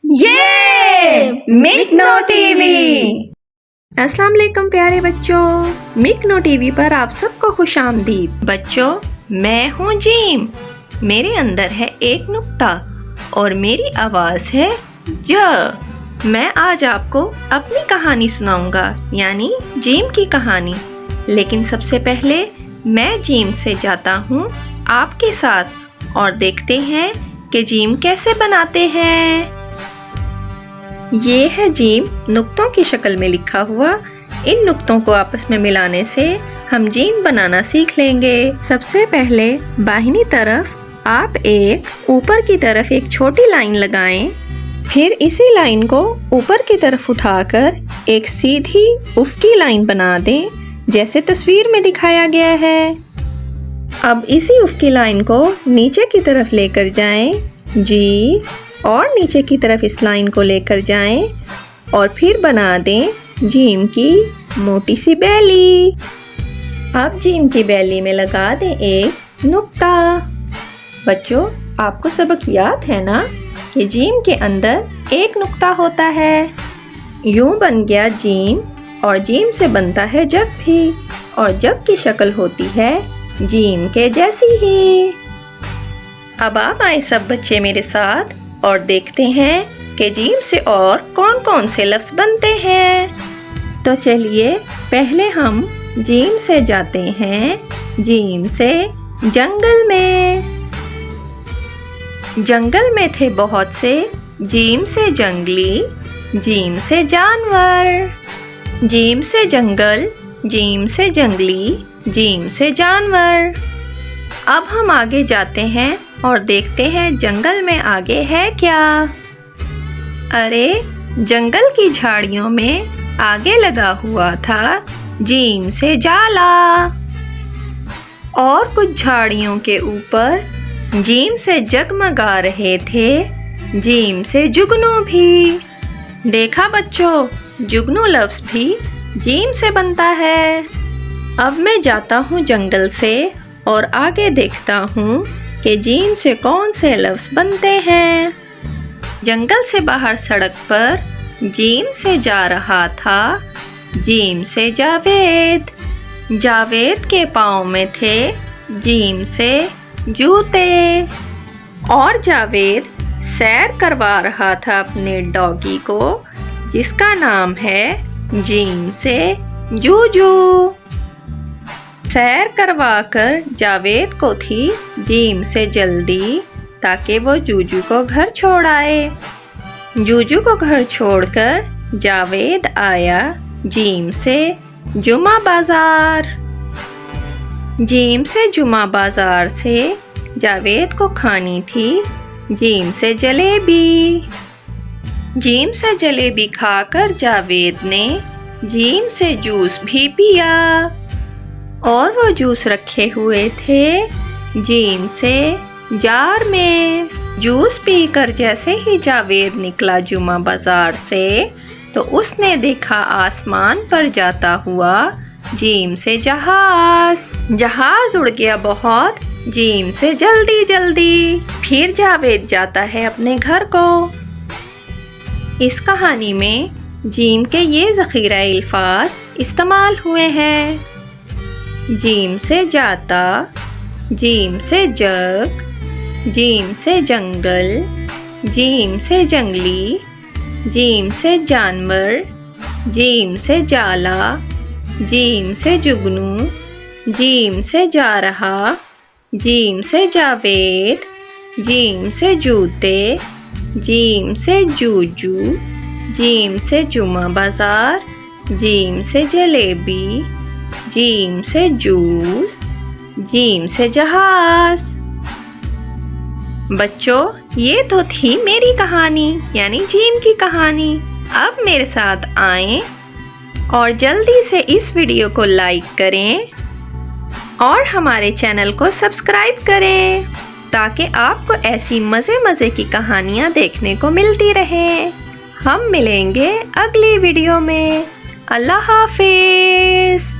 یہ مکنو T V. السلام علیکم پیارے بچوں، مکنو ٹی وی پر آپ سب کو خوش آمدید۔ بچوں، میں ہوں جیم، میرے اندر ہے ایک نقطہ اور میری آواز ہے ج۔ میں آج آپ کو اپنی کہانی سناؤں گا، یعنی جیم کی کہانی۔ لیکن سب سے پہلے میں جیم سے جاتا ہوں آپ کے ساتھ اور دیکھتے ہیں کہ جیم کیسے بناتے ہیں۔ یہ ہے جیم نقطوں کی شکل میں لکھا ہوا۔ ان نقطوں کو آپس میں ملانے سے ہم جیم بنانا سیکھ لیں گے۔ سب سے پہلے بائیں طرف آپ ایک اوپر کی طرف ایک چھوٹی لائن لگائیں، پھر اسی لائن کو اوپر کی طرف اٹھا کر ایک سیدھی افقی لائن بنا دیں، جیسے تصویر میں دکھایا گیا ہے۔ اب اسی افقی لائن کو نیچے کی طرف لے کر جائیں جی، اور نیچے کی طرف اس لائن کو لے کر جائیں اور پھر بنا دیں جیم کی موٹی سی بیلی۔ اب جیم کی بیلی میں لگا دیں ایک نقطہ۔ بچوں، آپ کو سبق یاد ہے نا کہ جیم کے اندر ایک نقطہ ہوتا ہے۔ یوں بن گیا جیم، اور جیم سے بنتا ہے جگ بھی، اور جگ کی شکل ہوتی ہے جیم کے جیسی ہی۔ اب آپ آئے سب بچے میرے ساتھ اور دیکھتے ہیں کہ جیم سے اور کون کون سے لفظ بنتے ہیں۔ تو چلیے پہلے ہم جیم سے جاتے ہیں، جیم سے جنگل میں۔ جنگل میں تھے بہت سے، جیم سے جنگلی، جیم سے جانور۔ جیم سے جنگل، جیم سے جنگلی، جیم سے جانور۔ اب ہم آگے جاتے ہیں اور دیکھتے ہیں جنگل میں آگے ہے کیا۔ ارے جنگل کی جھاڑیوں میں آگے لگا ہوا تھا جیم سے جالا، اور کچھ جھاڑیوں کے اوپر جیم سے جگمگا رہے تھے جیم سے جگنو بھی۔ دیکھا بچوں، جگنو لفظ بھی جیم سے بنتا ہے۔ اب میں جاتا ہوں جنگل سے اور آگے دیکھتا ہوں کہ جیم سے کون سے لفظ بنتے ہیں۔ جنگل سے باہر سڑک پر جیم سے جا رہا تھا جیم سے جاوید۔ جاوید کے پاؤں میں تھے جیم سے جوتے، اور جاوید سیر کروا رہا تھا اپنے ڈاگی کو، جس کا نام ہے جیم سے جوجو۔ سیر کروا کر جاوید کو تھی جیم سے جلدی، تاکہ وہ جوجو کو گھر چھوڑ آئے۔ جوجو کو گھر چھوڑ کر جاوید آیا جیم سے جمعہ بازار۔ جیم سے جمعہ بازار سے جاوید کو کھانی تھی جیم سے جلیبی۔ جیم سے جلیبی کھا کر جاوید نے جیم سے جوس بھی پیا، اور وہ جوس رکھے ہوئے تھے جیم سے جار میں۔ جوس پی کر جیسے ہی جاوید نکلا جمعہ بازار سے، تو اس نے دیکھا آسمان پر جاتا ہوا جیم سے جہاز۔ جہاز اڑ گیا بہت جیم سے جلدی جلدی۔ پھر جاوید جاتا ہے اپنے گھر کو۔ اس کہانی میں جیم کے یہ ذخیرہ الفاظ استعمال ہوئے ہیں: جیم سے جاتا، جیم سے جگ، جیم سے جنگل، جیم سے جنگلی، جیم سے جانور، جیم سے جالا، جیم سے جگنو، جیم سے جا رہا، جیم سے جاوید، جیم سے جوتے، جیم سے جوجو، جیم سے جمعہ بازار، جیم سے جلیبی، جیم سے جوس، جیم سے جہاز۔ بچوں، یہ تو تھی میری کہانی، یعنی جیم کی کہانی۔ اب میرے ساتھ آئیں اور جلدی سے اس ویڈیو کو لائک کریں اور ہمارے چینل کو سبسکرائب کریں، تاکہ آپ کو ایسی مزے کی کہانیاں دیکھنے کو ملتی رہیں۔ ہم ملیں گے اگلی ویڈیو میں۔ اللہ حافظ۔